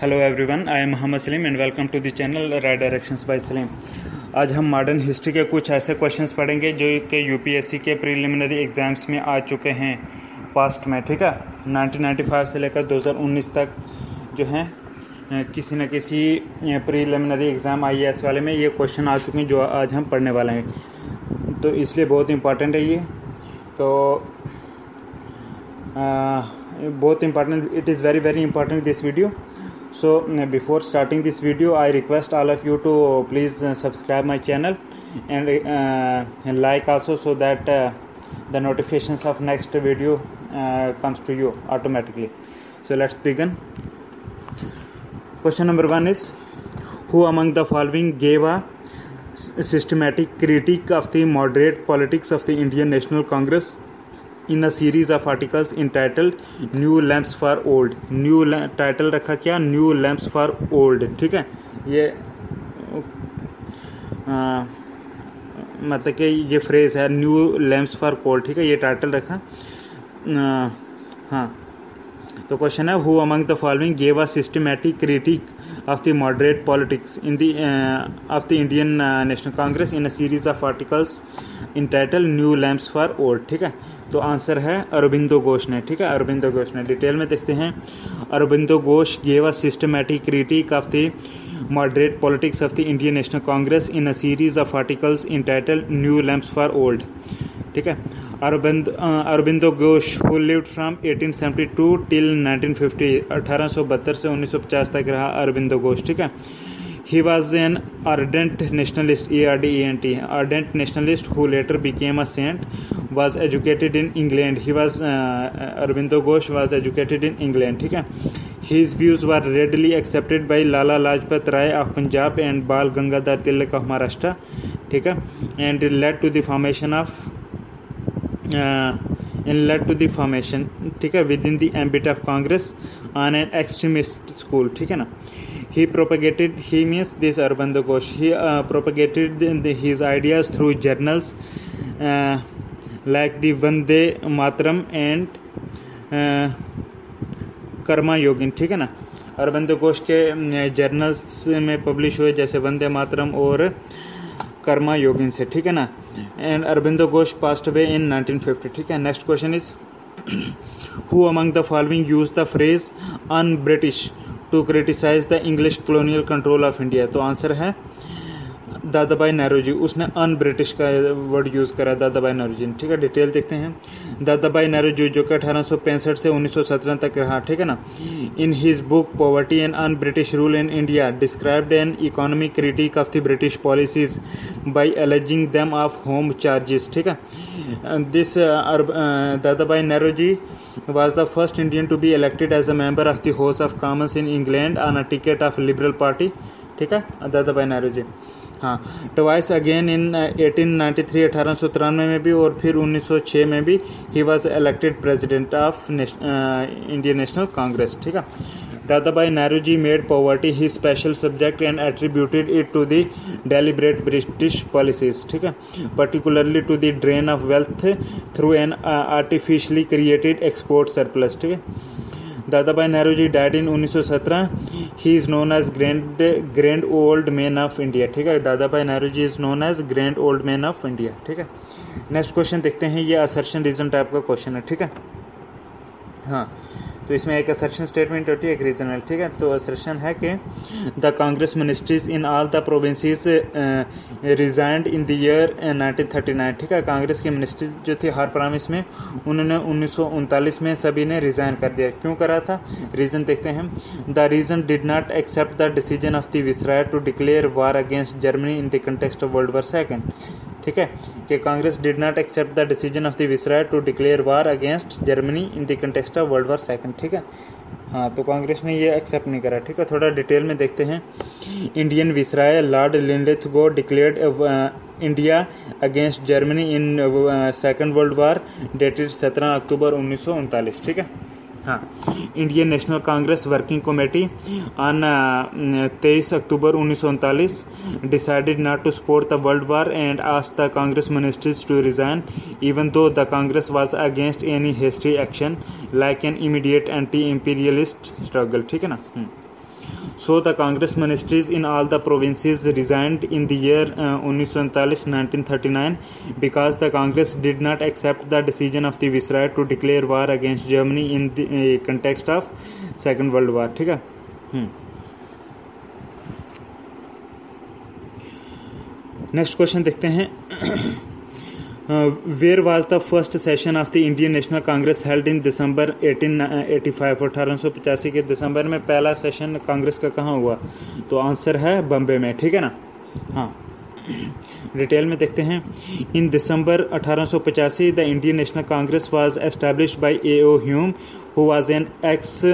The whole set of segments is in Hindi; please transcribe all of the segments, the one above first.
Hello everyone, I am Mohammad Salim and welcome to the channel right directions by Salim. आज हम मॉडर्न हिस्ट्री के कुछ ऐसे क्वेश्चंस पढ़ेंगे जो कि यूपीएससी के प्रीलिमिनरी एग्जाम्स में आ चुके हैं पास्ट में। ठीक है, 1995 से लेकर 2019 तक जो हैं किसी न किसी प्रीलिमिनरी एग्ज़ाम आईएएस वाले में ये क्वेश्चन आ चुके हैं जो आज हम पढ़ने वाले हैं, तो इसलिए बहुत इंपॉर्टेंट है ये। तो बहुत important, it is very important this video. So before starting this video, I request all of you to please subscribe my channel and like also, so that the notifications of next video comes to you automatically. So let's begin. Question number 1 is, who among the following gave a systematic critique of the moderate politics of the Indian National Congress in a series of articles entitled New Lamps for Old? New title रखा क्या? New lamps for old. ठीक है, ये मतलब कि ये फ्रेज है न्यू लैम्प्स फॉर ओल्ड। ठीक है, ये टाइटल रखा। हाँ, तो क्वेश्चन है, who among the following gave a systematic critic of the moderate politics in the of the Indian National Congress in a series of articles entitled New Lamps for Old? ठीक है, तो आंसर है अरबिंदो घोष ने। ठीक है, अरबिंदो घोष ने। डिटेल में देखते हैं। Aurobindo Ghosh gave a systematic critique of the moderate politics of the Indian National Congress in a series of articles entitled New Lamps for Old. ठीक है, Aurobindo Ghosh who lived from 1872 till 1950, 1872 से 1950 तक रहा अरबिंदो घोष। ठीक है, he was an ardent nationalist, ARDENT, ardent nationalist who later became a saint, was educated in England. He was Aurobindo Ghosh was educated in England. ठीक है, his views were readily accepted by Lala Lajpat Rai of Punjab and Bal Gangadhar Tilak of Maharashtra. ठीक है, and led to the formation ठीक है, within the ambit of Congress on an extremist school. ठीक है ना, he means this Aurobindo Ghosh, he propagated his ideas through journals like the Vande Mataram and Karma योगिन। ठीक है ना, अरबिंदो घोष के जर्नल्स में पब्लिश हुए जैसे वंदे मातरम और कर्मा योगिन से। ठीक है ना, and Aurobindo Ghosh passed away in 1950। ठीक है, next question is, who among the following use the phrase un British to criticise the English colonial control of India? तो आंसर है दादाभाई नौरोजी। उसने अन ब्रिटिश का वर्ड यूज़ करा दादाभाई नौरोजी ने। ठीक है, डिटेल देखते हैं। दादाभाई नौरोजी जो कि 1865 से 1917 तक रहा। ठीक है ना, in his book poverty and un British rule in India described an economic critique of the British policies by alleging them of home charges. ठीक है, this Dadabhai Naoroji was the first Indian to be elected as a member of the House of Commons in England on a ticket of Liberal Party. ठीक है, दादाभाई नौरोजी। हाँ, ट्वाइस अगेन इन 1893, 1893 में भी, और फिर 1906 में भी he was elected president of Indian national Congress. ठीक है, Dadabhai Naoroji made poverty he special subject and attributed it to the deliberate British policies. ठीक है, particularly to the drain of wealth through an artificially created export surplus. ठीक है, Dadabhai Naoroji died in 1917। He is known as grand old man of India. ठीक है, Dadabhai Naoroji is known as grand old man of India. ठीक है, नेक्स्ट क्वेश्चन देखते हैं। ये असर्शन रीजन टाइप का क्वेश्चन है। ठीक है, हाँ, तो इसमें एक असर्शन स्टेटमेंट होती है, एक रीजनल। ठीक है, तो असर्शन है कि the Congress ministries in all the provinces resigned in the year 1939। ठीक है, कांग्रेस की मिनिस्ट्रीज जो थी हर प्रोविंस में, उन्होंने 1939 में सभी ने रिजाइन कर दिया। क्यों करा था? रीज़न देखते हैं। The reason did not accept the decision of the viceroy to declare war against Germany in the context of world war second. ठीक है, कि Congress did not accept the decision of the viceroy to declare war against Germany in the context of world war second. ठीक है, हाँ, तो कांग्रेस ने ये एक्सेप्ट नहीं करा। ठीक है, थोड़ा डिटेल में देखते हैं। Indian viceroy lord Linlithgow declared India against Germany in second world war dated 17 October 1939। ठीक है, हाँ, Indian national Congress working committee on 23 October 1939 decided not to support the world war and asked the Congress ministers to resign even though the Congress was against any hasty action like an immediate anti imperialist struggle. ठीक है ना। So the Congress ministries in all the provinces resigned in the year 1939 because the Congress did not accept the decision of the Viceroy to declare war against Germany in the context of Second World War. ठीक है. नेक्स्ट क्वेश्चन देखते हैं. Where was the first session of the Indian National Congress held in December 1885? 1885 के दिसंबर में पहला सेशन कांग्रेस का कहाँ हुआ? तो आंसर है बम्बे में. ठीक है ना. हाँ, डिटेल में देखते हैं. In December 1885 the Indian national Congress was established by A.O. Hume who was an ex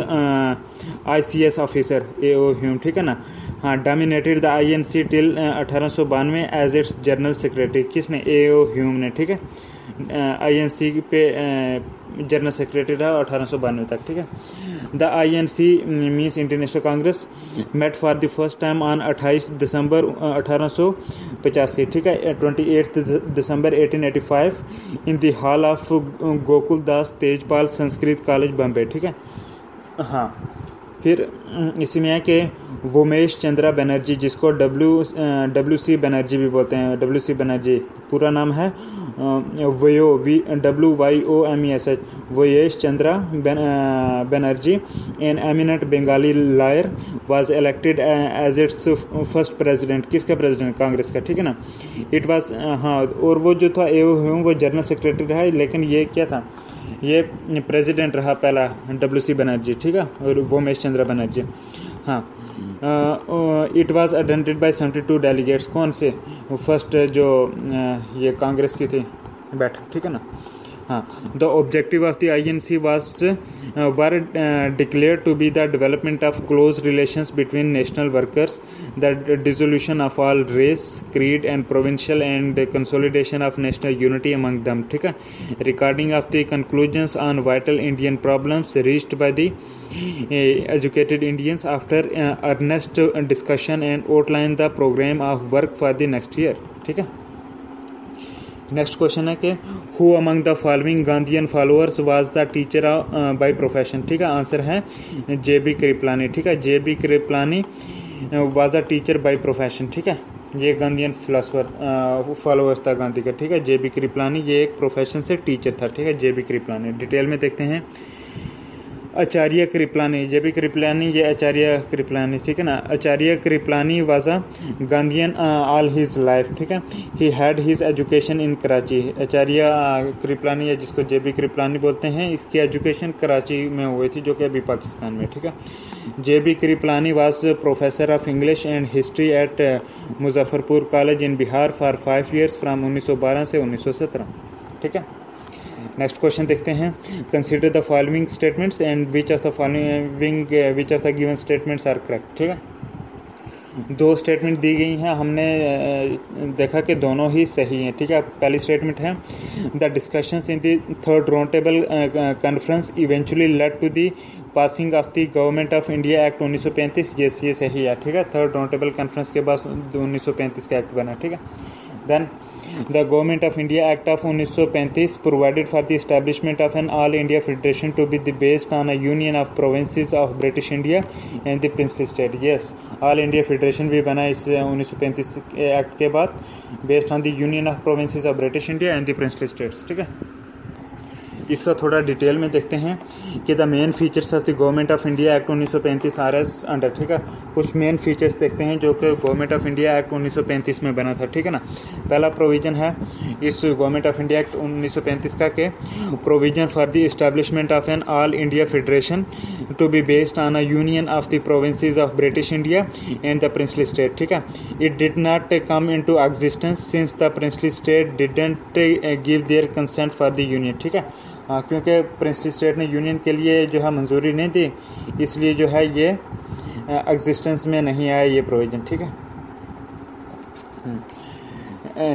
ICS officer. A.O. Hume. ठीक है ना. हाँ, dominated the INC till 1892 as its general secretary. किसने? A.O. ह्यूम ने. ठीक है. INC पे जनरल सेक्रेटरी रहा 1892 तक. ठीक है. The INC means international Congress met for the first time on 28 December 1885. ठीक है. 28 December 1885 in the hall of Gokul Das Tejpal Sanskrit college Bombay. ठीक है. हाँ, फिर इसी में है कि वोमेश चंद्रा बनर्जी, जिसको WC बनर्जी भी बोलते हैं. WC बनर्जी पूरा नाम है WYOMESH Womesh Chandra Banerjee, an eminent Bengali lawyer, was elected as its first president. किसका प्रेसिडेंट? कांग्रेस का. ठीक है ना. It was. हाँ, और वो जो था A.O. ह्यूम वो जनरल सेक्रेटरी रहा, लेकिन ये क्या था? ये प्रेसिडेंट रहा पहला WC बनर्जी. ठीक है. और वोमेश चंद्रा बनर्जी. हाँ, it was attended by 72 delegates. कौन से? फर्स्ट जो ये कांग्रेस की थी बैठक. ठीक है ना. हाँ, the objective of the INC was were declared to be the development of close relations between national workers, the dissolution of all race, creed and provincial and consolidation of national unity among them. ठीक है. Recording of the conclusions on vital Indian problems reached by the educated Indians after earnest discussion and outline the program of work for the next year. ठीक है. नेक्स्ट क्वेश्चन है कि who among the following Gandhian followers was the teacher by profession. ठीक है. आंसर है JB कृपलानी. ठीक है. JB Kripalani was a teacher by profession. ठीक है. ये गांधीयन फिलोसफर फॉलोअर्स था गांधी का. ठीक है. JB कृपलानी ये एक प्रोफेशन से टीचर था. ठीक है. JB कृपलानी. डिटेल में देखते हैं. आचार्य कृपलानी. JB कृपलानी ये आचार्य कृपलानी. ठीक है ना. Acharya Kripalani was a Gandhian all his life. ठीक है. He had his education in Karachi. Acharya Kripalani या जिसको JB कृपलानी बोलते हैं, इसकी एजुकेशन कराची में हुई थी, जो कि अभी पाकिस्तान में. ठीक है. JB Kripalani was professor of English and history at Muzaffarpur college in Bihar for 5 years from 1912 से 1917. ठीक है. नेक्स्ट क्वेश्चन देखते हैं. Consider the following statements and which of the given statements are correct. ठीक है. 2 स्टेटमेंट दी गई हैं, हमने देखा कि दोनों ही सही हैं. ठीक है. पहली स्टेटमेंट है the discussions in the third round table conference eventually led to the passing of the government of India act 1935. ये सही है. ठीक है. थर्ड राउंड टेबल कॉन्फ्रेंस के बाद 1935 का एक्ट बना. ठीक है. Then The Government of India Act of 1935 provided for the establishment of an All India Federation to be based on a union of provinces of British India and the princely state. Yes, All India Federation भी बना इस 1935 एक्ट के बाद, based on the union of provinces of British India and the princely states. ठीक है. इसका थोड़ा डिटेल में देखते हैं कि the main features of the government of India act 1935 R S under. ठीक है. कुछ मेन फीचर्स देखते हैं जो कि गवर्नमेंट ऑफ इंडिया एक्ट 1935 में बना था. ठीक है ना. पहला प्रोविजन है इस गवर्नमेंट ऑफ इंडिया एक्ट 1935 का के provision for the establishment of an all India federation to be based on a union of the provinces of British India and the princely state. ठीक है. It did not come into existence since the princely state didn't give their consent for the union. ठीक है. क्योंकि प्रिंसली स्टेट ने यूनियन के लिए जो है मंजूरी नहीं दी, इसलिए जो है ये एग्जिस्टेंस में नहीं आया ये प्रोविज़न. ठीक है.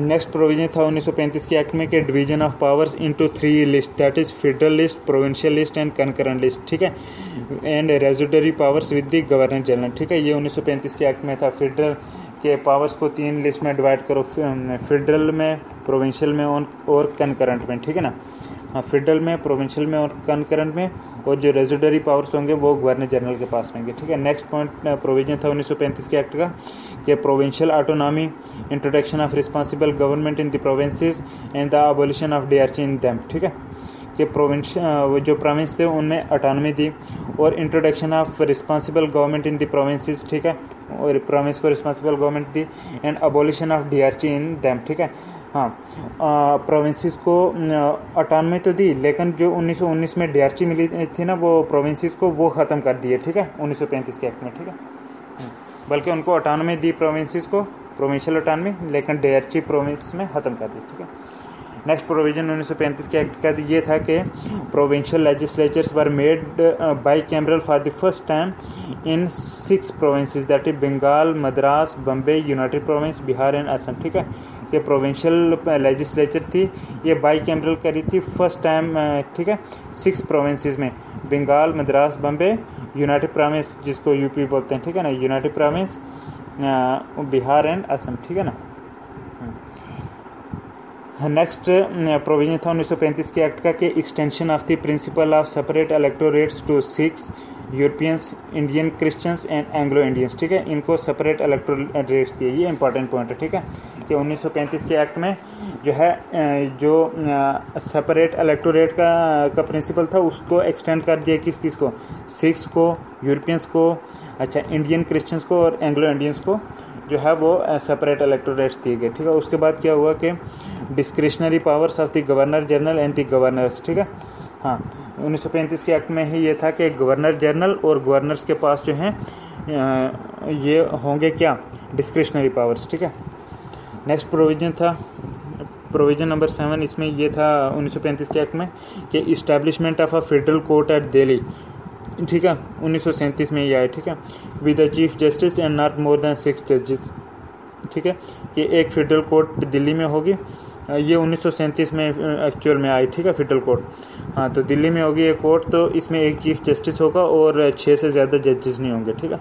नेक्स्ट प्रोविज़न था 1935 के एक्ट में कि division of powers into 3 list, that is federal list, provincial list and concurrent list. ठीक है. And residuary powers with the governor general. ठीक है. ये 1935 के एक्ट में था. फेडरल के पावर्स को 3 लिस्ट में डिवाइड करो, फेडरल में, प्रोविंशियल में और कनकरेंट में. ठीक है ना. हाँ, फेडरल में, प्रोविंशियल में और कनकरेंट में, और जो रेजिडरी पावर्स होंगे वो गवर्नर जनरल के पास रहेंगे। ठीक है, नेक्स्ट पॉइंट प्रोविजन था 1935 के एक्ट का कि provincial autonomy, introduction of responsible government in the provinces and the abolition of dyarchy in them. ठीक है, कि जो प्रोविंस थे उनमें ऑटोनॉमी दी और introduction of responsible government in the provinces. ठीक है, और प्रोविंस को रिस्पॉन्सिबल गवर्नमेंट दी and abolition of dyarchy in them. ठीक है, हाँ, प्रोविंसेस को ऑटोनॉमी तो दी, लेकिन जो 1919 में डीआरची मिली थी ना वो प्रोविंसेस को, वो ख़त्म कर दिए। ठीक है, 1935 के एक्ट में। ठीक है, बल्कि उनको ऑटोनॉमी दी प्रोविंसेस को, प्रोविंशियल ऑटोनॉमी, लेकिन डीआरची प्रोविंस में ख़त्म कर दी। ठीक है, नेक्स्ट प्रोविजन 1935 के एक्ट का ये था कि provincial legislatures were made bicameral for the first time in 6 provinces, that is Bengal, Madras, Bombay, united province, Bihar and Assam. ठीक है, कि प्रोविंशियल लेजिस्लेचर थी ये बाई कैमरल करी थी फर्स्ट टाइम। ठीक है, 6 प्रोविंसेस में, बंगाल, मद्रास, बम्बे, यूनाइटेड प्रोविंस जिसको यूपी बोलते हैं। ठीक है ना, United province, Bihar and Assam. ठीक है ना। नेक्स्ट प्रोविजन था 1935 के एक्ट का कि extension of the principle of separate electorates to Sikhs, Europeans, Indian Christians and Anglo Indians. ठीक है, इनको सेपरेट इलेक्टोरेट्स दिए, ये इंपॉर्टेंट पॉइंट है। ठीक है, कि 1935 के एक्ट में जो है जो सेपरेट इलेक्टोरेट का प्रिंसिपल था उसको एक्सटेंड कर दिया किस चीज़ को, सिख्स को, यूरोपियंस को, अच्छा, इंडियन क्रिश्चियंस को और एंग्लो इंडियंस को जो है वो सेपरेट इलेक्टोरेट्स दिए गए। ठीक है, उसके बाद क्या हुआ कि discretionary powers of the governor general and the governors. ठीक है, हाँ, 1935 के एक्ट में ही ये था कि गवर्नर जनरल और गवर्नर्स के पास जो हैं ये होंगे क्या, डिस्क्रिशनरी पावर्स। ठीक है, नेक्स्ट प्रोविजन था प्रोविजन नंबर 7, इसमें ये था 1935 के एक्ट में कि establishment of a federal court at Delhi. ठीक है, 1937 में ये आया। ठीक है, with the chief justice and not more than 6 जजेस। ठीक है, कि एक फेडरल कोर्ट दिल्ली में होगी, ये 1937 में एक्चुअल में आई। ठीक है, फेडरल कोर्ट, हाँ, तो दिल्ली में होगी एक कोर्ट, तो इसमें एक चीफ जस्टिस होगा और 6 से ज़्यादा जजेस नहीं होंगे। ठीक है,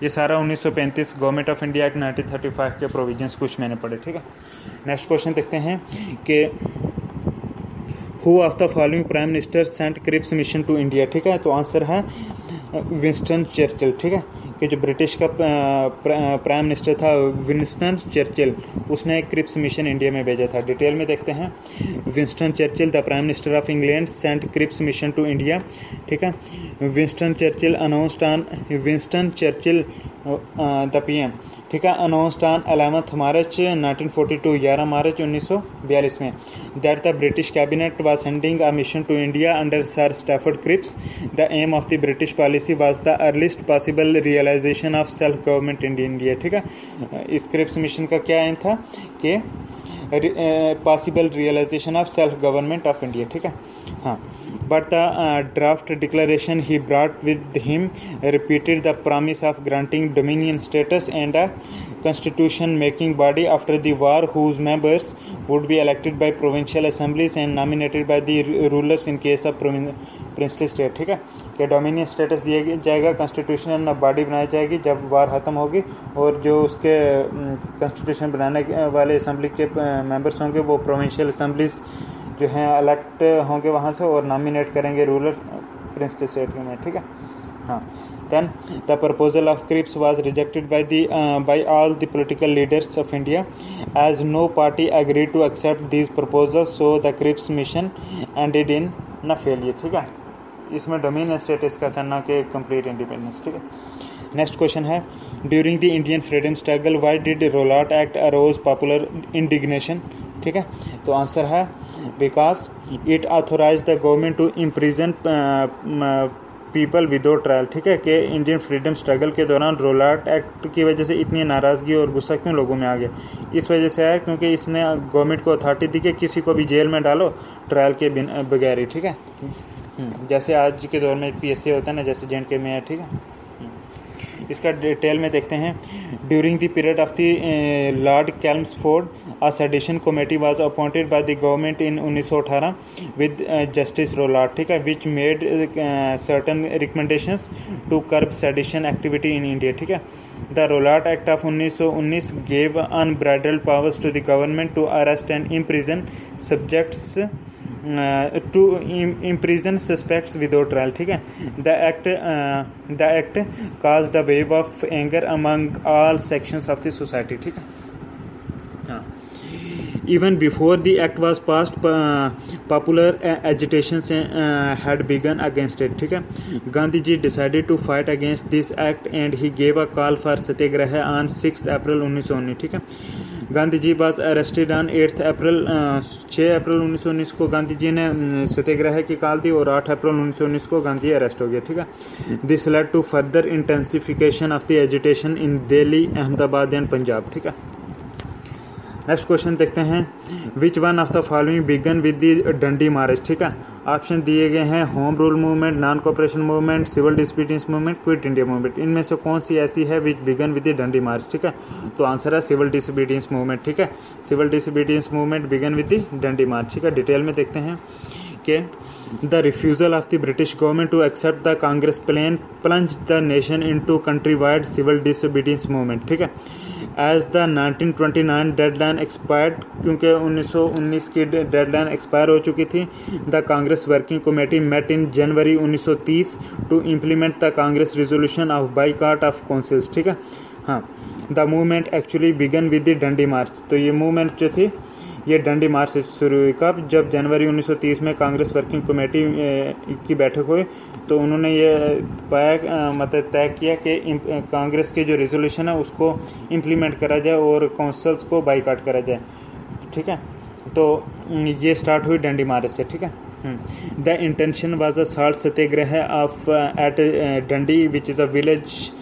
ये सारा 1935 गवर्नमेंट ऑफ इंडिया एक्ट 1935 के प्रोविजंस कुछ मैंने पढ़े। ठीक है, नेक्स्ट क्वेश्चन देखते हैं कि who of the following prime minister sent Cripps mission to India. ठीक है, तो आंसर है विंस्टन चर्चिल। ठीक है, कि जो ब्रिटिश का प्राइम मिनिस्टर था विंस्टन चर्चिल, उसने क्रिप्स मिशन इंडिया में भेजा था। डिटेल में देखते हैं। Winston Churchill the prime minister of England sent Cripps mission to India. ठीक है, विंस्टन चर्चिल द पीएम। ठीक है, अनाउंस्ड ऑन 11 मार्च 1942, 11 मार्च 1942 में, that the British cabinet was sending a mission to India under sir Stafford Cripps. The aim of the British policy was the earliest possible realisation of self government in India. ठीक है, इस क्रिप्स मिशन का क्या एम था कि possible realisation of self government of India. ठीक है, हाँ, but the draft declaration he brought with him repeated the promise of granting dominion status and a constitution making body after the war whose members would be elected by provincial assemblies and nominated by the rulers in case of princely state। ठीक है, कि डोमिनियन स्टेटस दिया जाएगा, कॉन्स्टिट्यूशन बॉडी बनाई जाएगी जब वार ख़त्म होगी, और जो उसके कॉन्स्टिट्यूशन बनाने वाले असम्बली के मेंबर्स होंगे वो प्रोविंशियल असम्बलीज जो हैं इलेक्ट होंगे वहाँ से और नॉमिनेट करेंगे रूलर प्रिंसली स्टेट में। ठीक है, हाँ, then the proposal of Cripps was rejected by all the political leaders of India as no party agreed to accept these proposals, so the Cripps mission ended in a failure. ठीक है, इसमें डोमिनियन स्टेटस का था, ना कि कंप्लीट इंडिपेंडेंस। ठीक है, नेक्स्ट क्वेश्चन है during the Indian freedom struggle why did Rowlatt act arouse popular indignation. ठीक है, तो आंसर है because it authorise the government to imprison people without trial. ठीक है, कि इंडियन फ्रीडम स्ट्रगल के दौरान रोलाट एक्ट की वजह से इतनी नाराज़गी और गुस्सा क्यों लोगों में आ गया, इस वजह से आया क्योंकि इसने गवर्नमेंट को अथॉरिटी दी कि किसी को भी जेल में डालो ट्रायल के बगैर ही। ठीक है, जैसे आज के दौर में PSA होता है ना, जैसे J&K में है। ठीक है, इसका डिटेल में देखते हैं। During the period of the lord Chelmsford a sedition committee was appointed by the government in 1918 with justice Rowlatt. ठीक है, which made certain recommendations to curb sedition activity in India. ठीक है, the Rowlatt act of 1919 gave unbridled powers to the government to arrest and imprison subjects to imprison suspects without trial, ठीक है। The act caused a wave of anger among all sections of the society, ठीक है। हाँ, even before the act was passed, popular agitations had begun against it, ठीक है। Gandhi ji decided to fight against this act and he gave a call for satyagraha on 6th April 1919, ठीक है। Gandhi ji was arrested on 8th April 6 अप्रैल 1919 को गांधी जी ने सत्याग्रह की कॉल दी और 8 अप्रैल 1919 को गांधी अरेस्ट हो गया, ठीक है। This led to further intensification of the agitation in Delhi, Ahmedabad and Punjab, ठीक है। नेक्स्ट क्वेश्चन देखते हैं, which one of the following began with the Dandi march, ठीक है। ऑप्शन दिए गए हैं home rule movement, non cooperation movement, civil disobedience movement, quit India movement. इनमें से कौन सी ऐसी है विच begin with the Dandi march, ठीक है। तो आंसर है सिविल डिसोबीडियंस मूवमेंट, ठीक है। Civil disobedience movement began with the Dandi march, ठीक है। डिटेल में देखते हैं कि the refusal of the British government to accept the Congress plan plunged the nation into country wide civil disobedience movement, ठीक है। एज द 1929 डेडलाइन एक्सपायर्ड, क्योंकि 1919 की डेडलाइन एक्सपायर हो चुकी थी, the Congress working committee met in January 1930 to implement the Congress resolution of boycott of councils, ठीक है। हाँ, the movement actually began with the Dandi march. तो ये मूवमेंट जो थी ये डंडी मार्च से शुरू हुई कब, जब जनवरी 1930 में कांग्रेस वर्किंग कमेटी की बैठक हुई तो उन्होंने ये मतलब तय किया कि कांग्रेस की जो रेजोल्यूशन है उसको इम्प्लीमेंट करा जाए और काउंसिल्स को बाइकआउट करा जाए, ठीक है। तो ये स्टार्ट हुई डंडी मार्च से, ठीक है। The intention was a salt satyagraha of at Dandi which is a village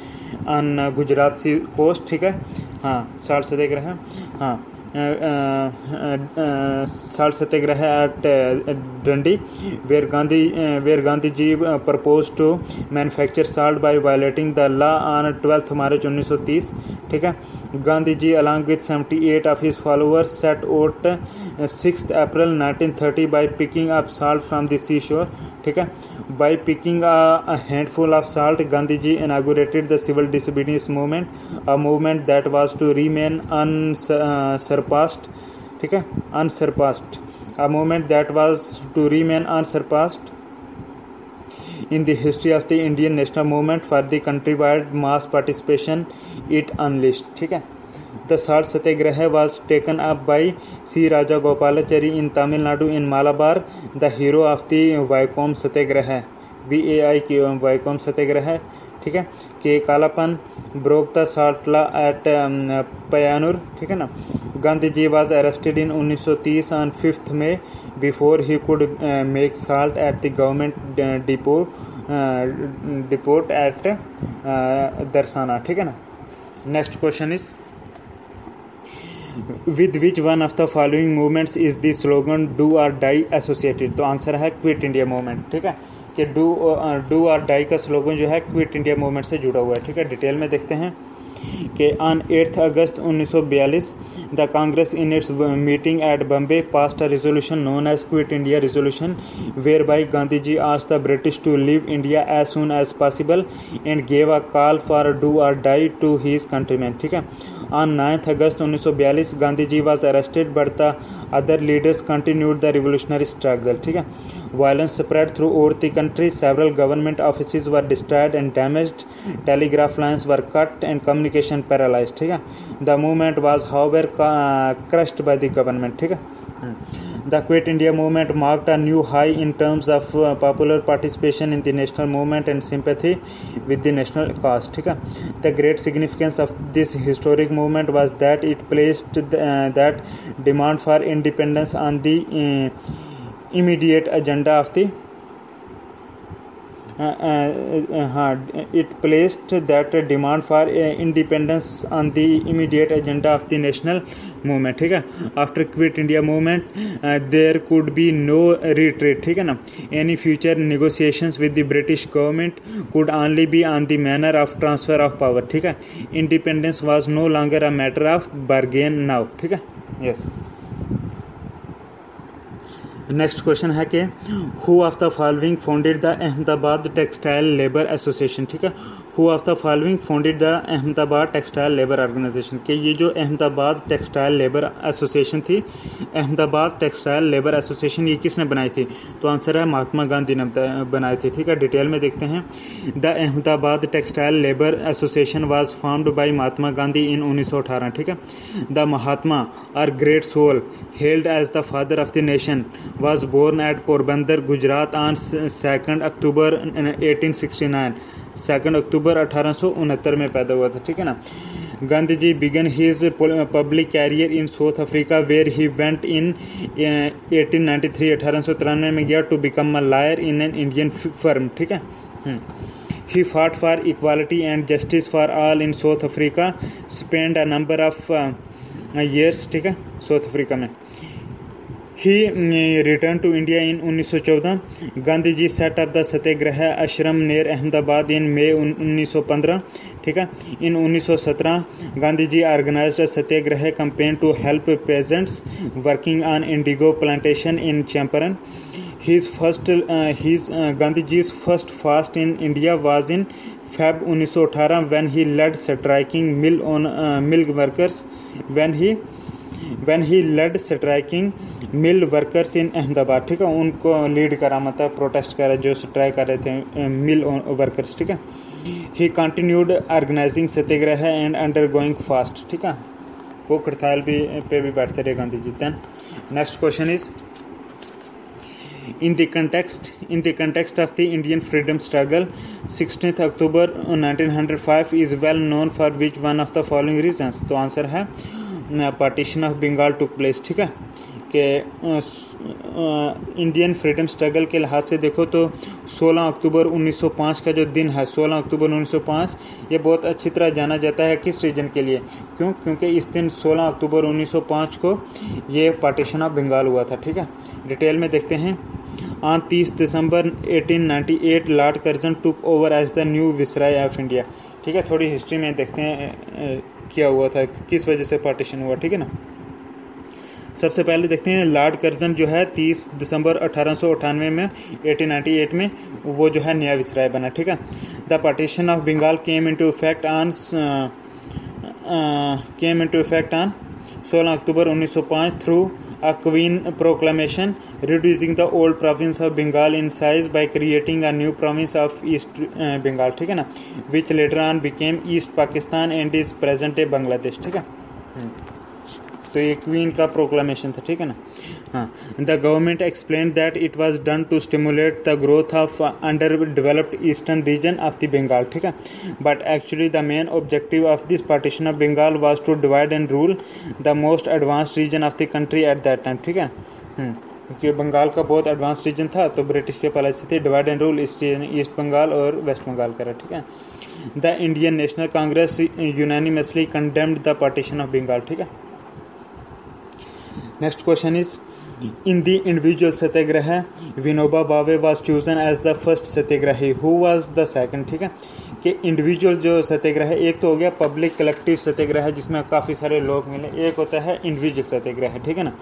on Gujarat sea coast, ठीक है। हाँ, साल्ट सत्याग्रह, हाँ, salt satyagraha at Dandi, where Gandhi ji proposed to manufacture salt by violating the law on 12th March 1930, ठीक है। Gandhi ji along with 78 of his followers set out 6th April 1930 by picking up salt from the seashore, ठीक है। By picking a handful of salt, Gandhi ji inaugurated the civil disobedience movement, a movement that was to remain unsurpassed, ठीक है, unsurpassed, a movement that was to remain unsurpassed in the history of the Indian national movement for the countrywide mass participation it unleashed, ठीक है। The salt satyagraha was taken up by C. Rajagopalachari in Tamil Nadu in Malabar, the hero of the Vaikom Satyagraha, VAI की Vaikom Satyagraha, ठीक है। के कालापन broke the salt law at Payanur, ठीक है ना। गांधी जी was arrested in 1930 on 5th May before he could make salt at the government depot at Darsana, ठीक है ना। Next question is, with which one of the following movements is the slogan do or die associated? तो आंसर है क्विट इंडिया मूवमेंट, ठीक है। कि डू और डाई का स्लोगन जो है क्विट इंडिया मूवमेंट से जुड़ा हुआ है, ठीक है। डिटेल में देखते हैं कि on 8 August 1942 the Congress in its meeting at Bombay passed a resolution known as quit India resolution, whereby Gandhi ji asked the British to leave India as soon as possible and gave a call for do or die to his countryman, ठीक है। On 9 August 1942 Gandhi ji was arrested but the other leaders continued the revolutionary struggle, ठीक है। Violence spread through out the country, several government offices were destroyed and damaged, telegraph lines were cut and communication paralysed, ठीक है। The movement was however crushed bye the government, ठीक है। The Quit India movement marked a new high in terms of popular participation in the national movement and sympathy with the national cause, ठीक है। The great significance of this historic movement was that it placed that demand for independence on the immediate agenda of the it placed that demand for independence on the immediate agenda of the national movement, ठीक है। After Quit India movement there could be no retreat, ठीक है ना। Any future negotiations with the British government could only be on the manner of transfer of power, ठीक है। Independence was no longer a matter of bargain now, ठीक है। Yes. नेक्स्ट क्वेश्चन है कि who of the following founded the Ahmedabad textile labour association, ठीक है। Who of the following founded the Ahmedabad textile labour organisation, के ये जो अहमदाबाद टेक्सटाइल लेबर एसोसिएशन थी, अहमदाबाद टेक्सटाइल लेबर एसोसिएशन, ये किसने बनाई थी? तो आंसर है महात्मा गांधी ने बनाई थी। ठीक है, डिटेल में देखते हैं। The Ahmedabad textile labour association was formed by Mahatma Gandhi in 1918। ठीक है, the Mahatma are great soul hailed as the father of the nation was born at Porbandar Gujarat on 2 अक्टूबर 1869। 2 अक्टूबर 1869 में पैदा हुआ था। ठीक है ना। Gandhi ji began his public career in South Africa where he went in 1893। 1893 में गया to become a lawyer in an Indian firm. ठीक है। He fought for equality and justice for all in South Africa, spent a number of years, ठीक है, साउथ अफ्रीका में। He returned to India in 1914. Gandhi ji set up the Satyagraha Ashram near Ahmedabad in May 1915। ठीक है। In 1917 Gandhi ji organized a satyagraha campaign to help peasants working on indigo plantation in Champaran। Gandhiji's first fast in India was in Feb 1918 when he led striking mill workers mill workers in Ahmedabad. ठीक है, उनको लीड करा, मतलब प्रोटेस्ट करा, जो स्ट्राइक कर रहे थे मिल वर्कर्स। ठीक है। He continued organising satyagraha and undergoing fast. ठीक है, वो हड़ताल पे भी बैठते रहे Gandhi ji. Then next question is in the context of the Indian freedom struggle, 16th October 1905 is well known for which one of the following reasons? तो आंसर है partition of Bengal took place. ठीक है, कि इंडियन फ्रीडम स्ट्रगल के लिहाज से देखो तो 16 अक्टूबर 1905 का जो दिन है, 16 अक्टूबर 1905, ये बहुत अच्छी तरह जाना जाता है किस रीजन के लिए? क्योंकि इस दिन 16 अक्टूबर 1905 को ये पार्टीशन ऑफ बंगाल हुआ था। ठीक है, डिटेल में देखते हैं। On 30 December 1898 lord Curzon took over as the new viceroy of India. ठीक है, थोड़ी हिस्ट्री में देखते हैं क्या हुआ था, किस वजह से पार्टीशन हुआ। ठीक है ना। सबसे पहले देखते हैं लॉर्ड कर्जन जो है 30 दिसंबर 1898 में 1898 में वो जो है नया विसराय बना। ठीक है। The partition of Bengal came into effect on 16 October 1905 through a Queen proclamation reducing the old province of Bengal in size by creating a new province of East Bengal। ठीक है ना, which later on became East Pakistan and is present day Bangladesh। ठीक है, तो ये क्वीन का प्रोक्लामेशन था। ठीक है ना। हाँ, the government explain that it was done to stimulate the growth of underdeveloped eastern region of the Bengal. ठीक है, but actually the main objective of this partition of Bengal was to divide and rule the most advanced region of the country at that time. ठीक है, क्योंकि बंगाल का बहुत एडवांस रीजन था, तो ब्रिटिश के पॉलिसी थी divide and rule east Bengal और वेस्ट बंगाल करा। ठीक है। The Indian national Congress unanimously condemned the partition of Bengal. ठीक है। Next question is, in the individual satyagraha, Vinoba Bhave was chosen as the first satyagrahi. Who was the second? ठीक है, कि इंडिविजुअल जो सत्याग्रह है, एक तो हो गया पब्लिक कलेक्टिव सत्याग्रह जिसमें काफ़ी सारे लोग मिले, एक होता है इंडिविजुअल सत्याग्रह। ठीक है ना।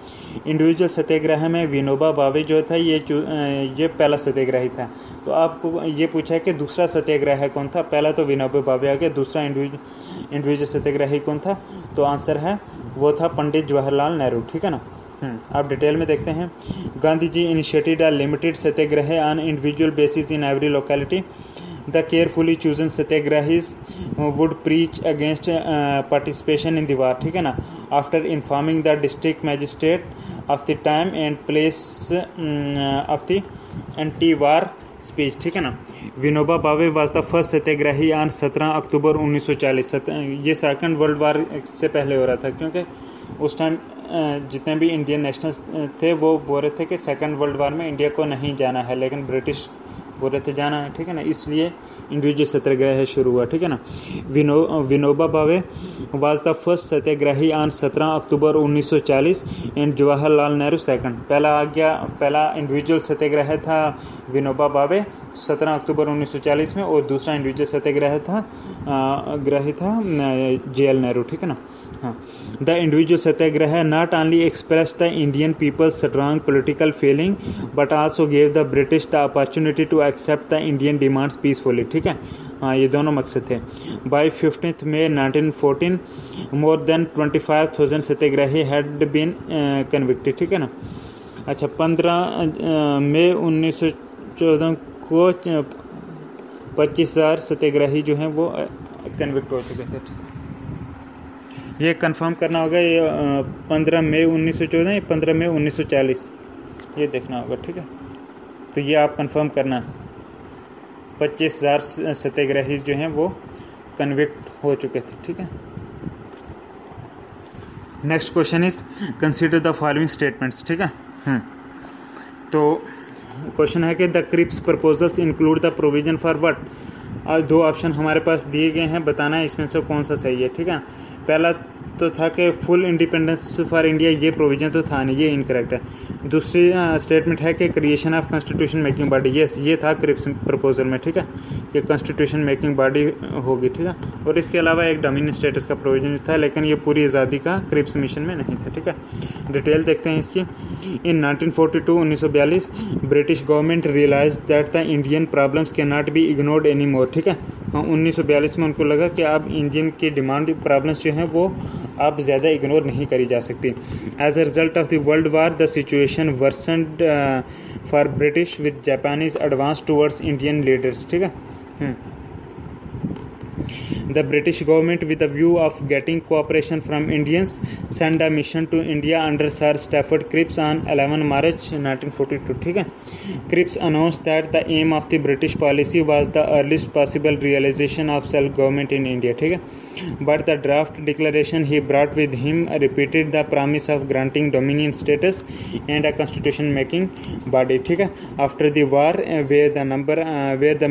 इंडिविजुअल सत्याग्रह में विनोबा भावे जो था ये पहला सत्याग्रही था। तो आपको ये पूछा है कि दूसरा सत्याग्रह कौन था? पहला तो विनोबा भावे आ गया, दूसरा इंडिविजुअल सत्याग्रही कौन था? तो आंसर है वो था पंडित जवाहरलाल नेहरू। ठीक है ना। आप डिटेल में देखते हैं। Gandhi ji initiated a limited satyagraha on individual basis in every locality. The carefully chosen satyagrahis would preach against participation in the war. ठीक है ना। After informing the district magistrate of the time and place of the anti war speech. ठीक है ना। Vinoba Bhave was the first satyagrahi on 17 October 1940। ये सेकंड वर्ल्ड वार से पहले हो रहा था, क्योंकि उस टाइम जितने भी इंडियन नेशनल्स थे वो बोल रहे थे कि सेकंड वर्ल्ड वार में इंडिया को नहीं जाना है, लेकिन ब्रिटिश बोल रहे थे जाना है। ठीक है ना, इसलिए इंडिविजुअल सत्याग्रह शुरू हुआ। ठीक है ना। Vinoba Bhave was the first satyagrahi on 17 October 1940 and Jawaharlal Nehru second. पहला इंडिविजुअल सत्याग्रह था विनोबा भावे 17 अक्टूबर 1940 में, और दूसरा इंडिविजुअल सत्याग्रह था JL नेहरू। ठीक है ना। हाँ, the individual satyagraha not only express the Indian people's strong political feeling but also gave the British the opportunity to accept the Indian demands peacefully. ठीक है, हाँ, ये दोनों मकसद थे। By 15 May 1914 more than 25,000 Satyagrahi had been convicted, ठीक है ना। अच्छा, 15 मई 1914 को 25,000 सत्याग्रही जो हैं वो कन्विक्ट हो चुके थे। ये कंफर्म करना होगा, ये 15 मई 1914 या 15 मई 1940, ये देखना होगा, ठीक है। तो ये आप कंफर्म करना, 25,000 सत्याग्रही जो हैं वो कन्विक्ट हो चुके थे, ठीक है। Next question is consider the following statements, ठीक है। तो क्वेश्चन है कि the Cripps proposals include the provision for what. दो ऑप्शन हमारे पास दिए गए हैं, बताना है इसमें से कौन सा सही है, ठीक है। पहला तो था कि फुल इंडिपेंडेंस फॉर इंडिया, ये प्रोविजन तो था नहीं, ये इनकरेक्ट है। दूसरी स्टेटमेंट है कि creation of constitution making body, ये था क्रिप्स प्रपोजल में, ठीक है, कि कॉन्स्टिट्यूशन मेकिंग बॉडी होगी, ठीक है। और इसके अलावा एक डोमिनियन स्टेटस का प्रोविजन था, लेकिन ये पूरी आज़ादी का क्रिप्स मिशन में नहीं था, ठीक है। डिटेल देखते हैं इसकी। In 1942 British government realise that the Indian problems cannot be ignored any more, ठीक है। 1942 में उनको लगा कि अब इंडियन की डिमांड प्रॉब्लम्स जो हैं वो अब ज़्यादा इग्नोर नहीं करी जा सकती। As a result of the world war the situation worsened for British with Japanese advance towards Indian leaders, ठीक है। The British government, with a view of getting cooperation from Indians, sent a mission to India under Sir Stafford Cripps on 11 March 1942, ठीक है। Cripps announced that the aim of the British policy was the earliest possible realization of self-government in India, ठीक है। But the draft declaration he brought with him repeated the promise of granting dominion status and a constitution-making body, ठीक है। After the war, where the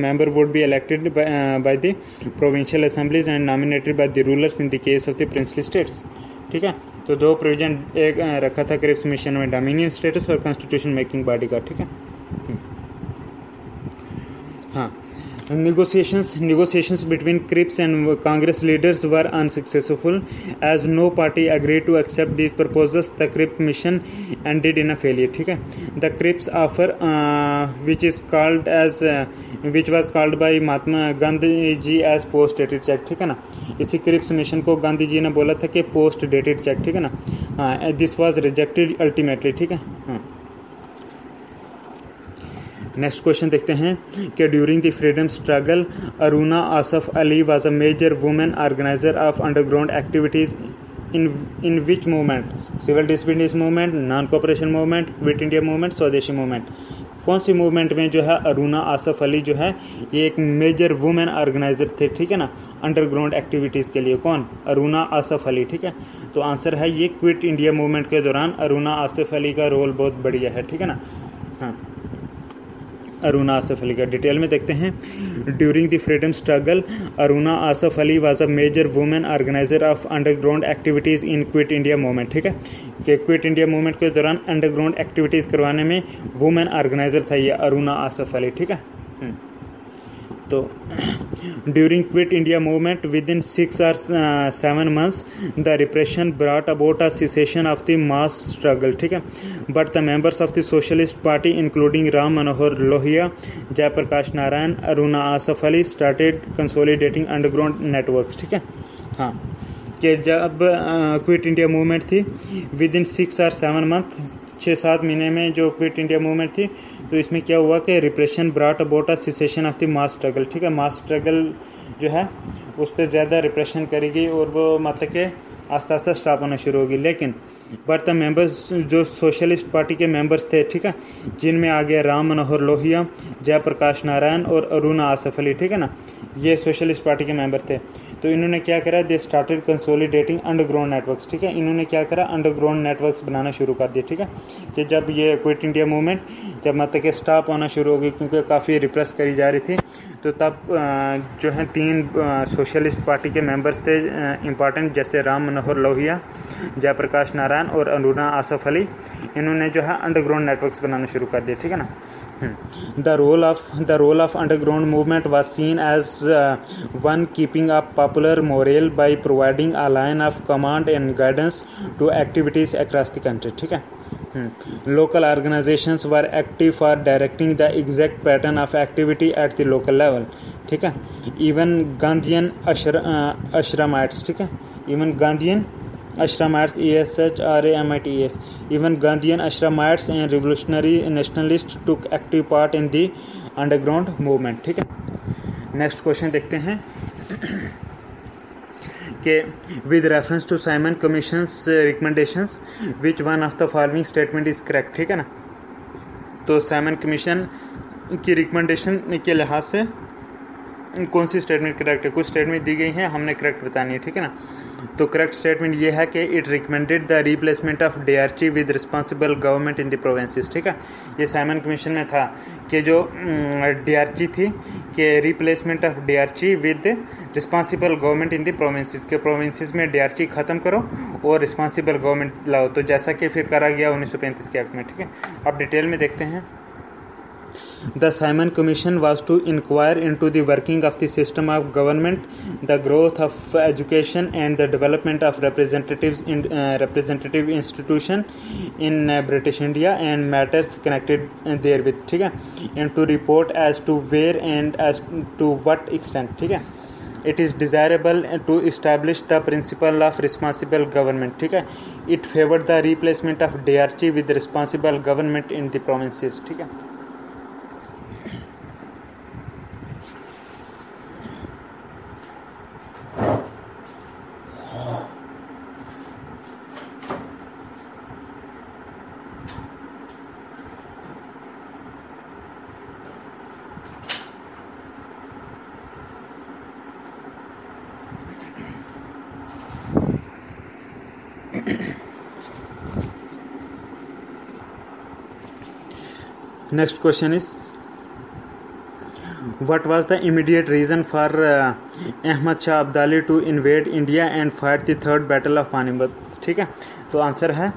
member would be elected by the provincial assemblies and nominated by the rulers in the case of the princely states, ठीक है। तो दो प्रोविजन एक रखा था क्रिप्स मिशन में, डोमिनियन स्टेटस और कॉन्स्टिट्यूशन मेकिंग बॉडी का, ठीक है। हाँ, negotiations between Cripps and Congress leaders were unsuccessful as no party agreed to accept these proposals. The Cripps mission ended in a failure, ठीक है। The Cripps offer which was called by Mahatma Gandhi ji as post dated check, ठीक है ना। इसी क्रिप्स मिशन को गांधी जी ने बोला था कि पोस्ट डेटेड चेक, ठीक है ना। हाँ, दिस वाज रिजेक्टेड अल्टीमेटली, ठीक है। हाँ, नेक्स्ट क्वेश्चन देखते हैं कि during the freedom struggle Aruna Asaf Ali was a major women organiser of underground activities in which movement, civil disobedience movement, non cooperation movement, quit India movement, swadeshi movement. कौन सी मूवमेंट में जो है अरुणा आसफ अली जो है ये एक मेजर वुमेन ऑर्गेनाइजर थे, ठीक है ना, अंडरग्राउंड एक्टिविटीज़ के लिए। कौन? अरुणा आसफ अली, ठीक है। तो आंसर है ये क्विट इंडिया मूवमेंट के दौरान अरुणा आसफ अली का रोल बहुत बढ़िया है, ठीक है ना। हाँ, अरुणा आसफ अली का डिटेल में देखते हैं। During the freedom struggle Aruna Asaf Ali was a major women organiser of underground activities in quit India movement, ठीक है। कि क्विट इंडिया मूवमेंट के दौरान अंडरग्राउंड एक्टिविटीज़ करवाने में वुमेन ऑर्गेनाइजर था ये अरुणा आसफ अली, ठीक है। तो during quit India movement within 6 or 7 months the repression brought about a cessation of the mass struggle, ठीक है। But the members of the socialist party including Ram Manohar Lohia, Jayaprakash Narayan, Aruna Asaf Ali started consolidating underground networks, ठीक है। हाँ, कि जब क्विट इंडिया मूवमेंट थी विद इन 6 or 7 months, 6-7 महीने में जो क्विट इंडिया मूवमेंट थी, तो इसमें क्या हुआ कि repression brought about a cessation of the mass struggle, ठीक है। मास स्ट्रगल जो है उस पर ज़्यादा रिप्रेशन करेगी और वो मतलब कि आस्ता आस्ता स्टॉप होना शुरू होगी। लेकिन बट द मेंबर्स जो सोशलिस्ट पार्टी के मेंबर्स थे, ठीक है, जिनमें आ गया राम मनोहर लोहिया, जयप्रकाश नारायण और अरुणा आसफ अली, ठीक है ना, ये सोशलिस्ट पार्टी के मेंबर थे। तो इन्होंने क्या करा, they started consolidating underground networks, ठीक है। इन्होंने क्या करा, अंडरग्राउंड नेटवर्क्स बनाना शुरू कर दिए, ठीक है। कि जब ये क्विट इंडिया मूवमेंट जब मतलब कि स्टॉप होना शुरू हो गई क्योंकि काफ़ी रिप्रेस करी जा रही थी, तो तब जो है 3 सोशलिस्ट पार्टी के मेंबर्स थे इम्पॉर्टेंट, जैसे राम मनोहर लोहिया, जयप्रकाश नारायण और अरुणा आसफ अली। इन्होंने जो है अंडरग्राउंड नेटवर्क्स बनाना शुरू कर दिए, ठीक है ना। The role of underground movement was seen as one keeping up popular morale by providing a line of command and guidance to activities across the country, ठीक है। Local organizations were active for directing the exact pattern of activity at the local level. ठीक है. Even Gandhian Ashramites. ठीक है. Even Gandhian Ashramites, ASHRAMITES. Even Gandhian Ashramites and revolutionary nationalists took active part in the underground movement. ठीक है. नेक्स्ट क्वेश्चन देखते हैं कि with reference to Simon commission's recommendations which one of the following statement is correct. ठीक है ना. तो साइमन कमीशन की रिकमेंडेशन के लिहाज से कौन सी स्टेटमेंट करेक्ट है. कुछ स्टेटमेंट दी गई हैं, हमने करेक्ट बतानी है. ठीक है ना. तो करेक्ट स्टेटमेंट ये है कि it recommended the replacement of dyarchy with responsible government in the provinces. ठीक है. ये साइमन कमीशन में था कि जो डीआरची थी कि replacement of dyarchy with responsible government in the provinces के प्रोविंसेस में डीआरची ख़त्म करो और रिस्पॉन्सिबल गवर्नमेंट लाओ. तो जैसा कि फिर करा गया 1935 के एक्ट में. ठीक है. अब डिटेल में देखते हैं. The Simon Commission was to inquire into the working of the system of government, the growth of education, and the development of representative institution in British India and matters connected therewith. ठीक है. And to report as to where and as to what extent. ठीक है. It is desirable to establish the principle of responsible government. ठीक है. It favored the replacement of DRG with responsible government in the provinces. ठीक है. Next question is, what was the immediate reason for Ahmad Shah Abdali to invade India and fight the third battle of Panipat. ठीक है. तो आंसर है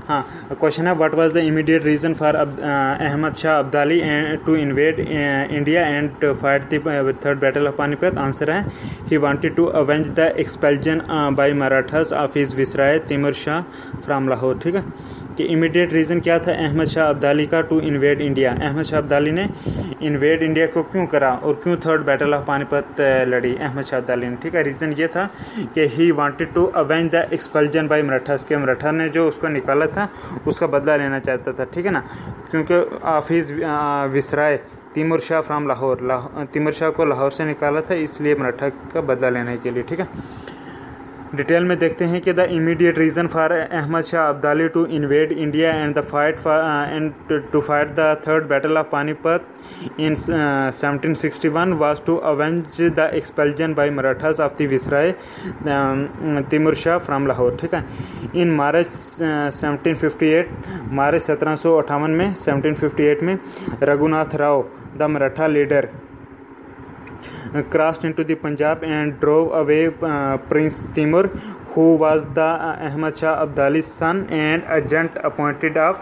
हाँ. क्वेश्चन है what was the immediate reason for Ahmad Shah Abdali to invade India and fight the third battle of Panipat. Answer है he wanted to avenge the expulsion by Marathas of his viceroy Timur Shah from Lahore. ठीक है. कि इमीडिएट रीज़न क्या था अहमद शाह अब्दाली का to invade India. Ahmad Shah Abdali ने इन्वेड इंडिया को क्यों करा और क्यों थर्ड बैटल ऑफ पानीपत लड़ी अहमद शाह अब्दाली ने. ठीक है. रीज़न ये था कि he wanted to avenge the expulsion by Marathas के मराठा ने जो उसको निकाला था उसका बदला लेना चाहता था. ठीक है ना. क्योंकि of his viceroy Timur Shah from Lahore Timur Shah को लाहौर से निकाला था इसलिए मराठा का बदला लेने के लिए. ठीक है. डिटेल में देखते हैं कि the immediate reason for Ahmad Shah Abdali to invade India and the fight and to fight the third battle of Panipat in 1761 was to avenge the expulsion by Marathas of the viceroy Timur Shah from Lahore. ठीक है. इन मार्च 1758 में 1758 में Raghunath Rao the Maratha leader crossed into the Punjab and drove away Prince Timur, who was the Ahmad Shah Abdali's son and agent appointed of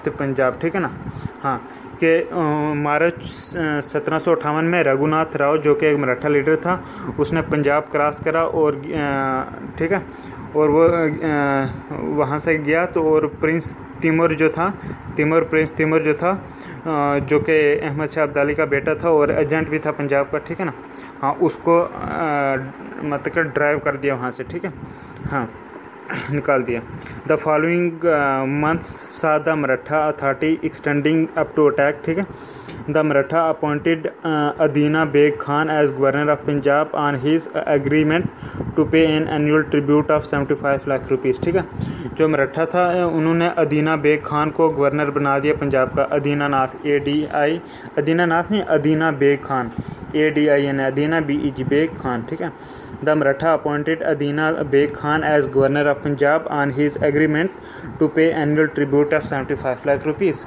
the Punjab. ठीक है ना. हाँ. कि मार्च 1758 में रघुनाथ राव जो कि एक मराठा लीडर था उसने पंजाब क्रॉस करा और ठीक है और वो वहाँ से गया तो और प्रिंस तिमूर जो था प्रिंस तिमूर जो था जो कि अहमद शाह अब्दाली का बेटा था और एजेंट भी था पंजाब का. ठीक है ना. हाँ. उसको मतलब ड्राइव कर दिया वहाँ से. ठीक है. हाँ. निकाल दिया. The following months saw the Maratha authority extending up to attack. ठीक है. The Maratha appointed Adina Beg Khan as governor of Punjab on his agreement to pay an annual tribute of 75 lakh rupees. ठीक है. जो मराठा था उन्होंने अदीना बेग खान को गवर्नर बना दिया पंजाब का. अदीना नाथ अदीना नाथ नहीं अदीना बेग खान ADIN अदीना BEG बेग खान. ठीक है. The Maratha appointed Adina Beg Khan as governor of Punjab on his agreement to pay annual tribute of 75 lakh rupees.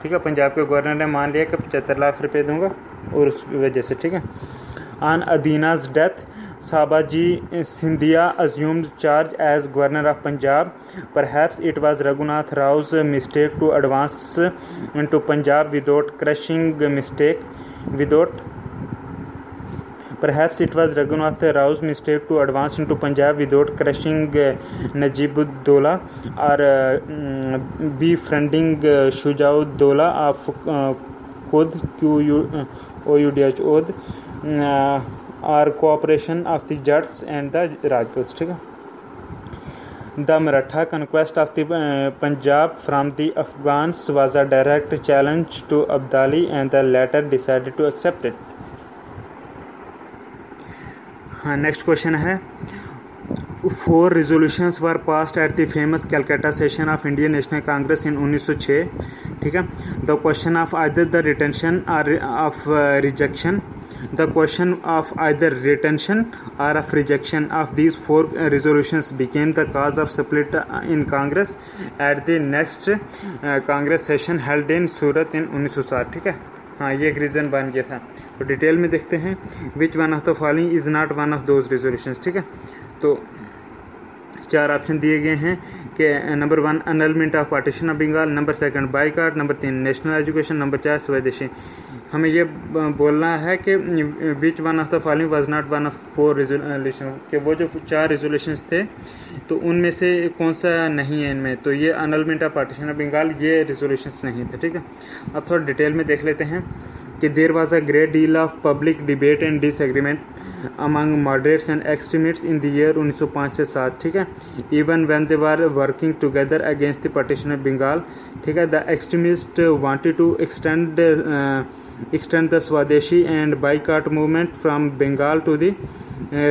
ठीक है. पंजाब के गवर्नर ने मान लिया कि 75 लाख रुपए दूंगा और उस वजह से. ठीक है. On Adina's death, Sabaji Scindia assumed charge as governor of Punjab. Perhaps it was Raghunath Rao's mistake to advance into Punjab without Perhaps it was Raghunath Rao's mistake to advance into Punjab without crushing Najibullah or befriending Shujauddaulah of Oudh, Oudh, or cooperation of the Jats and the Rajputs. ठीक है. The Maratha conquest of the Punjab from the Afghans was a direct challenge to Abdali, and the latter decided to accept it. Next question है, 4 resolutions were passed at the famous Calcutta session of Indian National Congress in 1906. ठीक है. The question of either the retention or of rejection. The question of either retention or of rejection of these 4 resolutions became the cause of split in Congress at the next Congress session held in Surat in 1907. ठीक है. हाँ, ये एक रीज़न बन गया था. तो डिटेल में देखते हैं. Which one of the following is not one of those resolutions. ठीक है. तो 4 ऑप्शन दिए गए हैं कि number 1 annulment of partition of Bengal, number 2 boycott, number 3 national education, number 4 swadeshi. हमें ये बोलना है कि which one of the following was not one of 4 resolution, कि वो जो 4 रेजोल्यूशंस थे तो उनमें से कौन सा नहीं है इनमें. तो ये annulment of partition of Bengal ये रेजोल्यूशंस नहीं थे. ठीक है. अब थोड़ा डिटेल में देख लेते हैं कि there was a great deal of public debate and disagreement among moderates and extremists in the year 1905 से 7. ठीक है. even when they were working together against the partition of Bengal. ठीक है. the extremists wanted to extend the Swadeshi and boycott movement from Bengal to the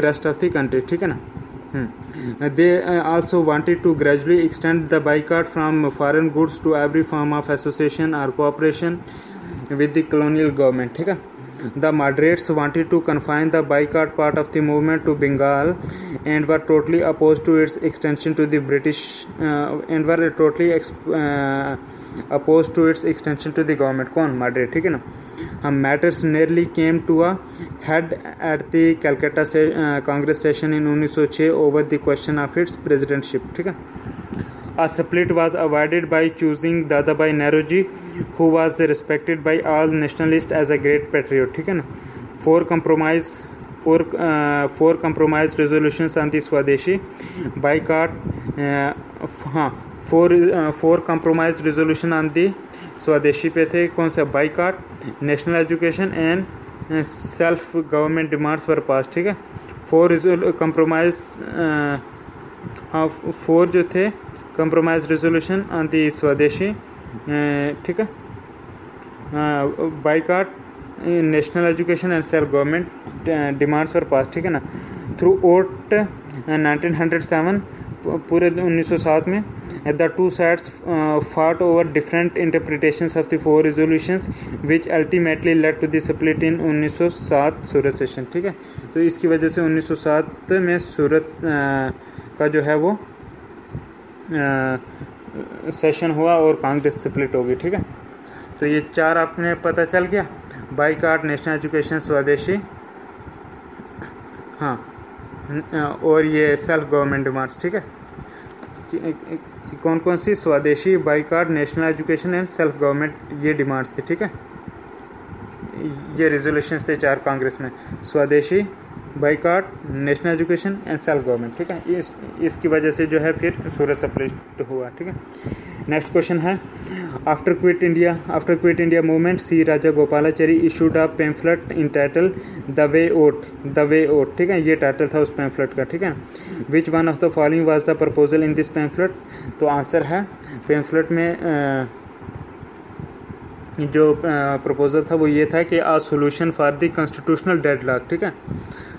rest of the country. ठीक है ना. They also wanted to gradually extend the boycott from foreign goods to every form of association or cooperation with the colonial government. ठीक है. The moderates wanted to confine the boycott part of the movement to Bengal and were totally opposed to its extension to the British opposed to its extension to the government. कौन? Moderate. ठीक है ना. Matters nearly came to a head at the Calcutta Congress session in 1906 over the question of its presidentship. ठीक है. A split was avoided by choosing Dadabhai Naoroji, who was respected by all nationalists as a great patriot. ठीक है ना. 4 compromise resolutions on the Swadeshi boycott. 4 compromise resolution on the Swadeshi पे थे. कौन सा? boycott, national education and self government demands were passed. ठीक है. 4 compromise 4 जो थे compromise resolution on the Swadeshi. ठीक है. boycott, national education and self government demands were passed. ठीक है ना. throughout 1907 पूरे 1907 में the two sides fought over different interpretations of the 4 resolutions which ultimately led to the split in 1907 Surat session. ठीक है. तो इसकी वजह से 1907 में सूरत का जो है वो सेशन हुआ और कांग्रेस स्प्लिट होगी. ठीक है. तो ये 4 आपने पता चल गया. बाइकाट, नेशनल एजुकेशन, स्वदेशी, हाँ, और ये सेल्फ गवर्नमेंट डिमांड्स. ठीक है. कौन कौन सी? स्वदेशी, boycott, national education and self government, ये डिमांड्स थी. ठीक है. ये रेजोल्यूशंस थे 4 कांग्रेस में. स्वदेशी, boycott, national education and self government. ठीक है. इसकी वजह से जो है फिर सूरत स्प्लिट हुआ. ठीक है. नेक्स्ट क्वेश्चन है, after quit India movement C Raja Gopalachari issued a pamphlet in title the way out. ठीक है. ये टाइटल था उस पैम्फलेट का. ठीक है. Which one of the following was the proposal in this pamphlet. तो आंसर है, पैम्फलेट में जो प्रपोजल था वो ये था कि a solution for the constitutional deadlock. ठीक है.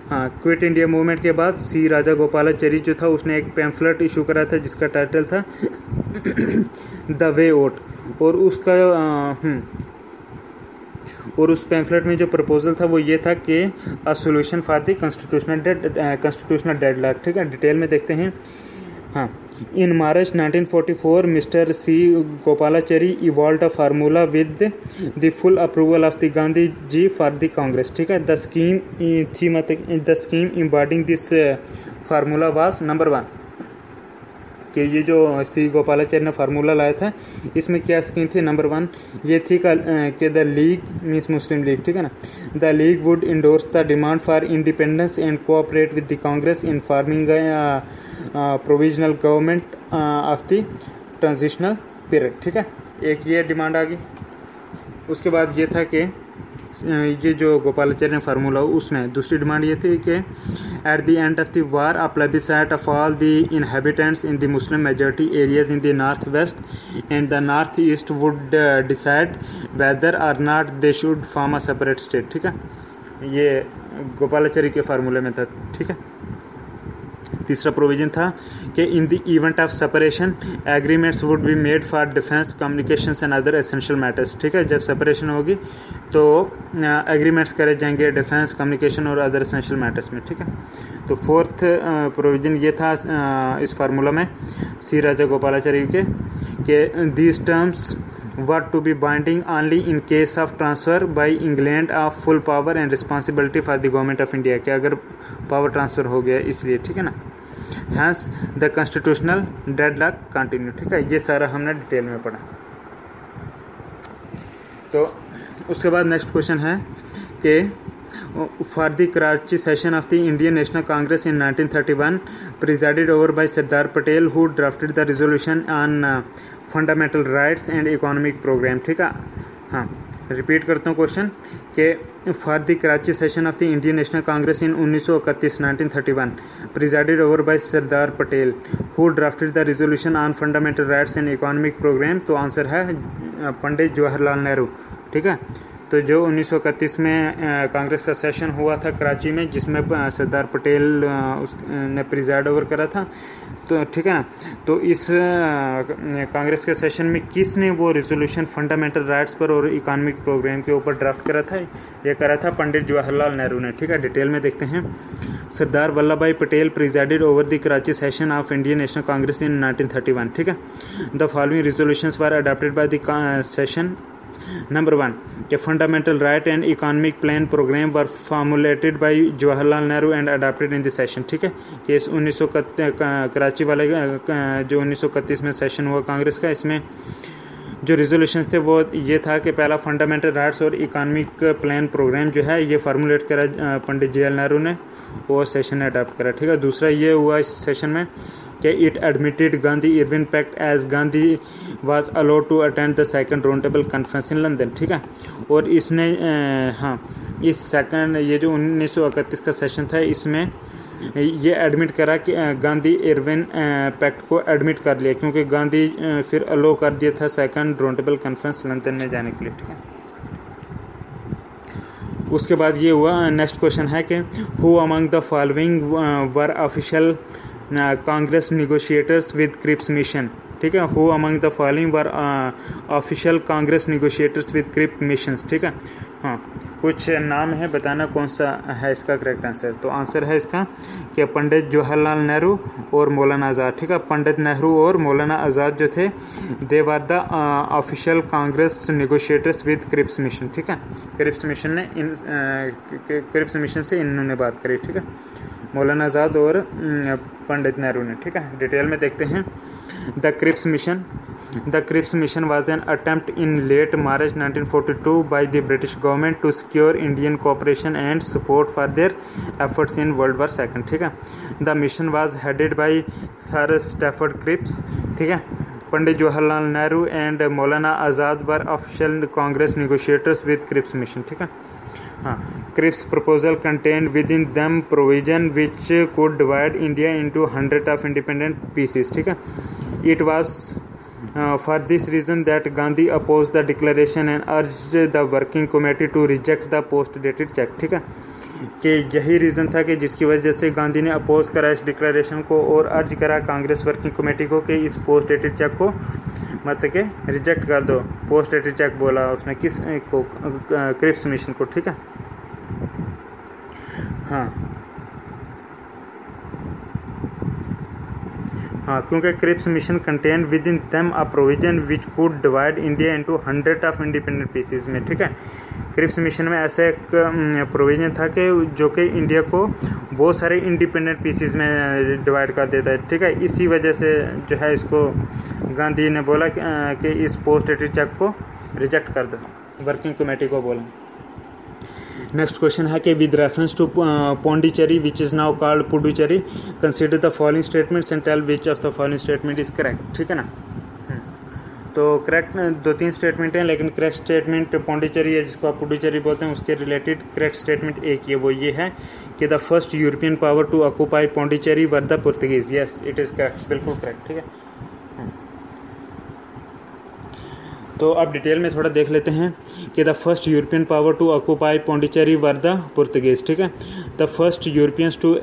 हाँ, क्विट इंडिया मूवमेंट के बाद सी राजा गोपालाचारी जो था उसने एक पैम्फलेट इशू करा था जिसका टाइटल था द वे ओट. और उसका और उस पैम्फलेट में जो प्रपोजल था वो ये था कि a solution for the constitutional deadlock. ठीक है. डिटेल में देखते हैं. हाँ, in March 1944 Mr. C. Gopalachari evolved a formula with the full approval of the Gandhi ji for the Congress. ठीक है. The scheme embodying this formula was number 1 कि ये जो सी गोपालाचार्य ने फार्मूला लाया था, इसमें क्या स्कीम थी। नंबर 1 ये थी कि the league means Muslim league, ठीक है ना, the league would endorse the demand for independence and cooperate with the Congress in forming provisional government of the transitional period, ठीक है, एक ये डिमांड आ गई। उसके बाद ये था कि ये जो गोपालाचार्य ने फार्मूला उसमें दूसरी डिमांड ये थी कि at the end of the war a plebiscite of all the inhabitants in the Muslim majority areas in the north west and the north east would decide whether or not they should form a separate state, ठीक है, ये गोपालाचार्य के फार्मूले में था, ठीक है। तीसरा प्रोविजन था कि in the event of separation agreements would be made for defence communications and other essential matters, ठीक है, जब सेपरेशन होगी तो एग्रीमेंट्स करे जाएंगे डिफेंस कम्युनिकेशन और अदर एसेंशियल मैटर्स में, ठीक है। तो फोर्थ प्रोविजन ये था इस फार्मूला में सी राजा गोपालाचार्य के these terms were to be binding only in case of transfer by England of full power and responsibility for the government of India, कि अगर पावर ट्रांसफ़र हो गया इसलिए, ठीक है ना, hence the constitutional deadlock continue, ठीक है, ये सारा हमने डिटेल में पढ़ा। तो उसके बाद नेक्स्ट क्वेश्चन है कि for the Karachi session of the Indian National Congress in 1931 presided over by Sardar Patel who drafted the resolution on fundamental rights and economic program, ठीक है। हाँ, रिपीट करता हूँ क्वेश्चन कि for the Karachi session of the Indian national Congress in 1931 presided over by Sardar Patel who drafted the resolution on fundamental rights and economic programme, तो आंसर है पंडित जवाहरलाल नेहरू, ठीक है। तो जो 1931 में कांग्रेस का सेशन हुआ था कराची में जिसमें सरदार पटेल ने प्रिजाइड ओवर करा था, तो ठीक है ना, तो इस कांग्रेस के सेशन में किसने वो रेजोल्यूशन फंडामेंटल राइट्स पर और इकोनॉमिक प्रोग्राम के ऊपर ड्राफ्ट करा था, ये करा था पंडित जवाहरलाल नेहरू ने, ठीक है। डिटेल में देखते हैं। Sardar Vallabh Bhai Patel presided over the Karachi session of Indian national Congress in 1931, ठीक है। The following resolutions were adopted by the session. Number 1 कि fundamental right and economic plan programme were formulated by Jawaharlal Nehru and adopted in the session, ठीक है। कि इस 1931 कराची वाले जो 1931 में सेशन हुआ कांग्रेस का, इसमें जो रेजोल्यूशंस थे वो ये था कि पहला फंडामेंटल राइट्स और इकोनॉमिक प्लान प्रोग्राम जो है ये फार्मूलेट करा पंडित जवाहरलाल नेहरू ने और सेशन ने अडॉप्ट करा, ठीक है। दूसरा ये हुआ इस सेशन में कि it admitted Gandhi Irwin pact as Gandhi was allowed to attend the second round table conference in London, ठीक है। और इसने हाँ इस सेकंड ये जो 1931 का सेशन था इसमें ये एडमिट करा कि गांधी इरविन पैक्ट को एडमिट कर लिया क्योंकि गांधी फिर अलाउ कर दिया था second round table conference London में जाने के लिए, ठीक है। उसके बाद ये हुआ नेक्स्ट क्वेश्चन है कि who among the following were official Congress negotiators with Cripps mission, ठीक है। Who among the following were official Congress negotiators with Cripps missions, ठीक है। हाँ, कुछ नाम है, बताना कौन सा है इसका करेक्ट आंसर। तो आंसर है इसका कि पंडित जवाहरलाल नेहरू और मौलाना आज़ाद, ठीक है। पंडित नेहरू और मौलाना आज़ाद जो थे they were the official Congress negotiators with Cripps mission, ठीक है। क्रिप्स मिशन ने क्रिप्स मिशन से इन्होंने बात करी, ठीक है, मौलाना आज़ाद और पंडित नेहरू ने, ठीक है। डिटेल में देखते हैं। The Cripps mission was an attempt in late March 1942 by the British government to secure Indian cooperation and support for their efforts in world war second, ठीक है। The mission was headed by sir Stafford Cripps, ठीक है। Pandit Jawaharlal Nehru and Maulana Azad were official Congress negotiators with Cripps mission, ठीक है। हाँ, Cripps proposal contained within them provision which could divide India into 100 of independent pieces, ठीक है। It was for this reason that Gandhi oppose the declaration and urge the working committee to reject the post dated cheque, ठीक है। कि यही रीज़न था कि जिसकी वजह से गांधी ने अपोज करा इस डिक्लेरेशन को और अर्ज करा कांग्रेस वर्किंग कमेटी को कि इस पोस्ट डेटेड चेक को मतलब कि रिजेक्ट कर दो। पोस्ट डेटेड चेक बोला उसने किस को, क्रिप्स मिशन को, ठीक है। हाँ, क्योंकि Cripps mission contain within them a provision which could divide India into 100 of independent pieces में, ठीक है। क्रिप्स मिशन में ऐसा एक प्रोविजन था कि जो कि इंडिया को बहुत सारे इंडिपेंडेंट पीसेस में डिवाइड कर देता है, ठीक है। इसी वजह से जो है इसको गांधी ने बोला कि इस पोस्ट ट्रीटी चेक को रिजेक्ट कर दो, वर्किंग कमेटी को बोला। नेक्स्ट क्वेश्चन है कि with reference to Pondicherry which is now called Puducherry consider the following statements and tell which of the following statement is correct, ठीक है ना। तो करेक्ट 2-3 स्टेटमेंट हैं, लेकिन करेक्ट स्टेटमेंट पौंडीचेरी है जिसको आप पुडुचेरी बोलते हैं, उसके रिलेटेड करेक्ट स्टेटमेंट एक ही है, वो ये है कि the first European power to occupy Pondicherry were the Portuguese. Yes, it is correct, बिल्कुल करेक्ट, ठीक है। तो अब डिटेल में थोड़ा देख लेते हैं कि the first European power to occupy Pondicherry were the Portuguese, ठीक है। The first Europeans to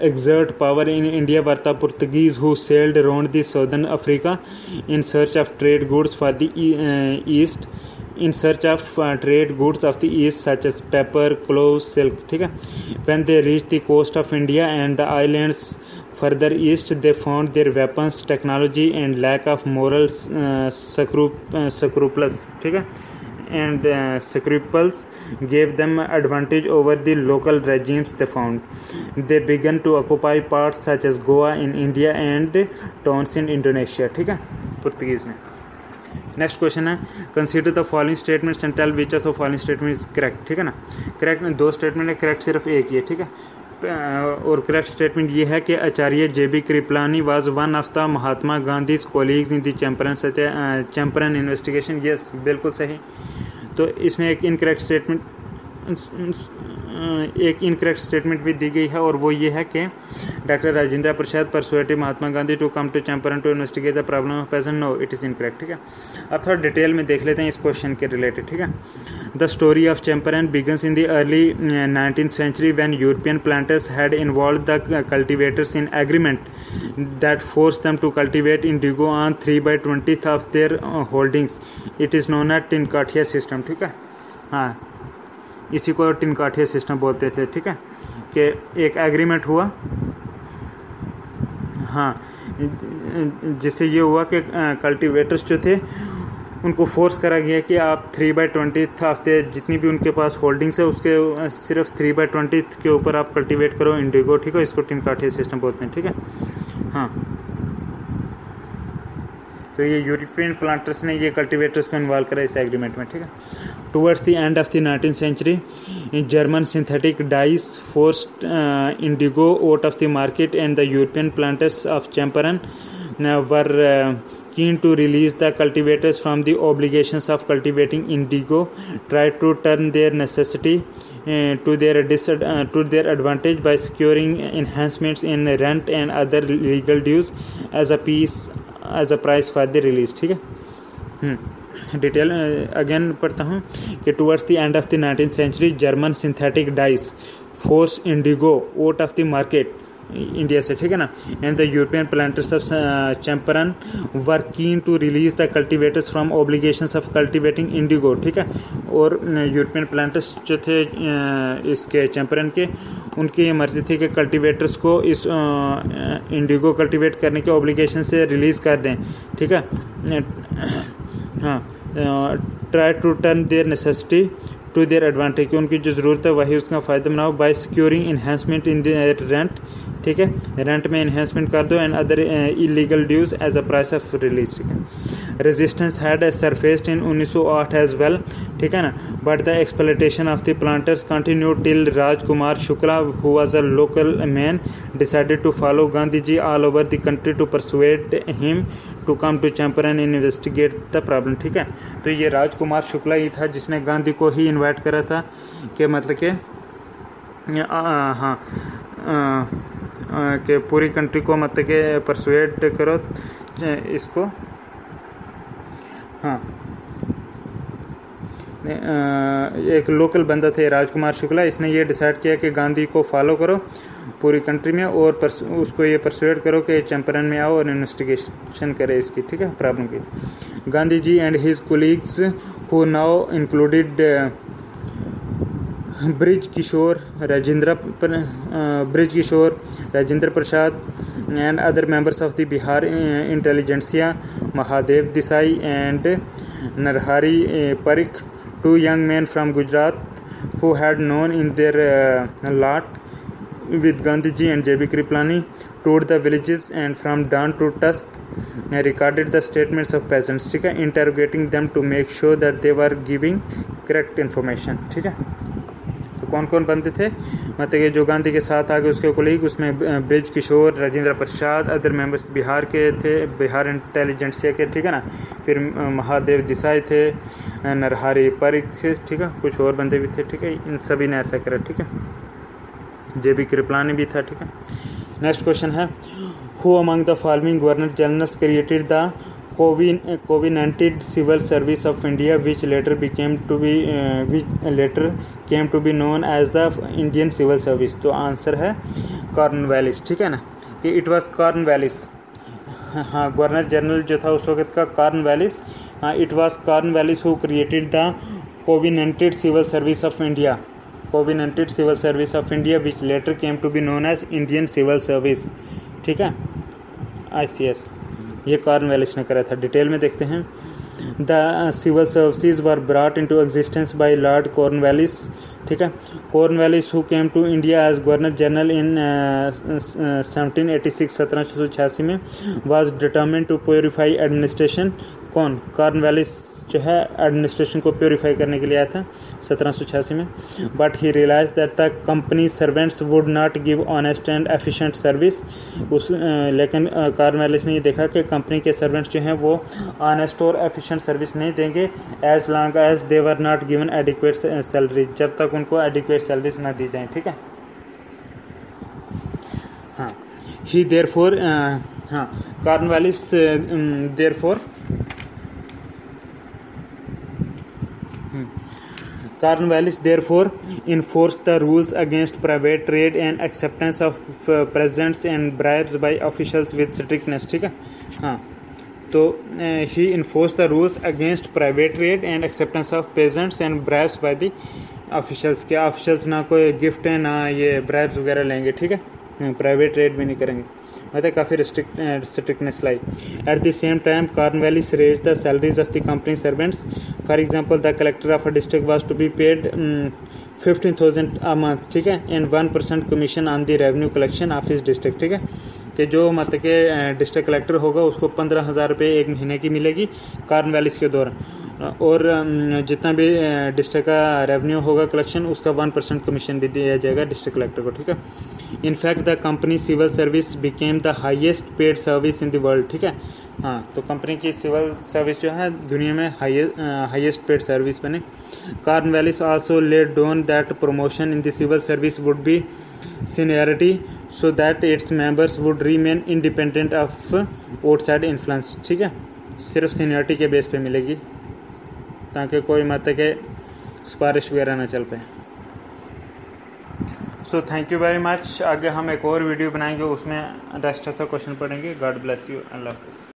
exert power in India were the Portuguese who sailed around the southern Africa in search of trade goods for the east trade goods of the east such as pepper, cloves, silk, ठीक है। When they reached the coast of India and the islands further east, they found their weapons, technology and lack of moral scruples, ठीक है, and scruples gave them advantage over the local regimes they found. They began to occupy parts such as Goa in India and towns in Indonesia, ठीक है, पुर्तगीज ने। नेक्स्ट क्वेश्चन है consider the following statements and tell which of the following statement is correct, ठीक है ना। करेक्ट 2 स्टेटमेंट है, करेक्ट सिर्फ एक ही है, ठीक है। और करेक्ट स्टेटमेंट ये है कि Acharya JB Kripalani was one of the Mahatma Gandhi's colleagues in the Champaran investigation. Yes, बिल्कुल सही। तो इसमें एक इनकरेक्ट स्टेटमेंट भी दी गई है, और वो ये है कि doctor Rajendra Prasad persuaded Mahatma Gandhi to come to Champaran to investigate the problem of peasant. No, it is incorrect, ठीक है। अब थोड़ा डिटेल में देख लेते हैं इस क्वेश्चन के रिलेटेड, ठीक है। The story of Champaran begins in the early 19th century when European planters had involved the cultivators in agreement that forced them to cultivate indigo on 3/20 of their holdings. It is known as Tinkathia system, ठीक है। हाँ, इसी को टिनकाठिया सिस्टम बोलते थे, ठीक है, कि एक एग्रीमेंट हुआ, हाँ, जिससे ये हुआ कि कल्टीवेटर्स जो थे उनको फोर्स करा गया कि आप 3/20 हफ्ते जितनी भी उनके पास होल्डिंग्स है उसके सिर्फ 3/20 के ऊपर आप कल्टीवेट करो इंडिगो, ठीक है। इसको टिनकाठिया सिस्टम बोलते हैं, ठीक है। हाँ, तो ये यूरोपियन प्लांटर्स ने ये कल्टीवेटर्स को इन्वॉल्व करा इस एग्रीमेंट में, ठीक है। Towards the end of the 19th century, German synthetic dyes forced indigo out of the market, and the European planters of Champaran were keen to release the cultivators from the obligations of cultivating indigo, tried to turn their necessity to their advantage by securing enhancements in rent and other legal dues as a price for the release, ठीक है। डिटेल अगेन पढ़ता हूँ कि towards the end of the 19th century, German synthetic dyes forced indigo out of the market India से, ठीक है ना, and the European planters of Champaran were keen to release the cultivators from obligations of cultivating indigo, ठीक है। और यूरोपियन प्लांटर्स जो थे इसके चैंपरन के, उनकी ये मर्जी थी कि कल्टीवेटर्स को इस इंडिगो कल्टीवेट करने के ऑब्लिगेशन से रिलीज़ कर दें, ठीक है। हाँ, try to turn their necessity to their advantage, कि उनकी जो ज़रूरत है वही उसका फ़ायदा बनाओ, by securing enhancement in their rent, ठीक है, रेंट में इन्हेंसमेंट कर दो, and other illegal dues as a price of release, ठीक है। Resistance had surfaced in 1908 as well, ठीक है ना, but the exploitation of the planters continued till Rajkumar Shukla who was a local man decided to follow Gandhi ji all over the country to persuade him to come to Champaran in investigate the problem, ठीक है। तो ये राजकुमार शुक्ला ही था जिसने गांधी को ही इन्वाइट करा था कि मतलब कि हाँ कि पूरी कंट्री को मतलब कि परसुएड करो इसको, हाँ। एक लोकल बंदा थे राजकुमार शुक्ला, इसने ये डिसाइड किया कि गांधी को फॉलो करो पूरी कंट्री में और उसको ये परसुएड करो कि चैंपरन में आओ और इन्वेस्टिगेशन करे इसकी, ठीक है, प्रॉब्लम की। Gandhi ji and his colleagues who now included Brij Kishore Rajendra Prasad and other members of the Bihar intelligentsia, Mahadev Desai and Narhari Parikh 2 young men from Gujarat who had known in their lot with Gandhiji and J.B. Kripalani toured the villages and from dawn to dusk recorded the statements of peasants, ठीक है, interrogating them to make sure that they were giving correct information, ठीक है। तो कौन कौन बंदे थे, मतलब कि जो गांधी के साथ आगे उसके कोलीग, उसमें ब्रिज किशोर, राजेंद्र प्रसाद, अदर मेंबर्स बिहार के थे, बिहार इंटेलिजेंसिया के, ठीक है ना। फिर महादेव देसाई थे, नरहरि परिख, ठीक है, कुछ और बंदे भी थे, ठीक है। इन सभी ने ऐसा करा, ठीक है। J.B. कृपलानी भी था, ठीक है। नेक्स्ट क्वेश्चन है, who among the following governor generals created the covenanted civil service of India which later came to be known as the Indian civil service। तो आंसर है कॉर्नवालिस, ठीक है ना, कि इट वाज कॉर्नवालिस। हाँ, गवर्नर जनरल जो था उस वक्त का कॉर्नवालिस। हाँ, it was Cornwallis who created the covenanted civil service of India which later came to be known as Indian civil service, ठीक है, ICS। ये कॉर्नवालिस ने करा था। डिटेल में देखते हैं। The civil services were brought into existence by Lord Cornwallis, ठीक है। Cornwallis who came to India as governor general in 1786 में was determined to purify administration. कौन? कॉर्नवालिस जो है एडमिनिस्ट्रेशन को प्योरीफाई करने के लिए आया था 1786 में। But he realise that the company servants would not give honest and efficient service. लेकिन कॉर्नवालिस ने ये देखा कि कंपनी के सर्वेंट्स जो हैं वो ऑनेस्ट और एफिशिएंट सर्विस नहीं देंगे as long as they were not given adequate salary, जब तक उनको एडिक्वेट सैलरीज ना दी जाए, ठीक है। हाँ, ही देयरफॉर, हाँ, Cornwallis therefore Cornwallis therefore enforced the rules against private trade and acceptance of presents and bribes by officials with strictness, ठीक है। हाँ, तो he enforced the rules against private trade and acceptance of presents and bribes by the officials। के ऑफिशल्स ना कोई गिफ्ट है ना ये ब्राइब्स वगैरह लेंगे, ठीक है, प्राइवेट ट्रेड भी नहीं करेंगे, मतलब काफ़ी स्ट्रिक्टनेस लाई। At the same time Cornwallis raise the salaries of the company servants. For example the collector of a district was to be paid 15,000 a month, ठीक है, and 1% commission on the revenue collection of his district, ठीक है, कि जो मतलब के डिस्ट्रिक्ट कलेक्टर होगा उसको 15,000 रुपये एक महीने की मिलेगी कॉर्नवालिस के दौरान, और जितना भी डिस्ट्रिक्ट का रेवेन्यू होगा कलेक्शन उसका 1% कमीशन भी दिया जाएगा डिस्ट्रिक्ट कलेक्टर को, ठीक है। In fact the company civil service became the highest paid service in the world, ठीक है। हाँ, तो कंपनी की सिविल सर्विस जो है दुनिया में हाईएस्ट पेड सर्विस बने। Cornwallis also laid down that promotion in the civil service would be seniority so that its members would remain independent of outside influence, ठीक है, सिर्फ सीनियरिटी के बेस पे मिलेगी ताकि कोई मतलब के सिफारिश वगैरह ना चल पाए। So thank you very much. आगे हम एक और वीडियो बनाएंगे, उसमें रेस्ट ऑफ द क्वेश्चन पढ़ेंगे। गॉड ब्लेस यू, अल्लाह हाफिज़।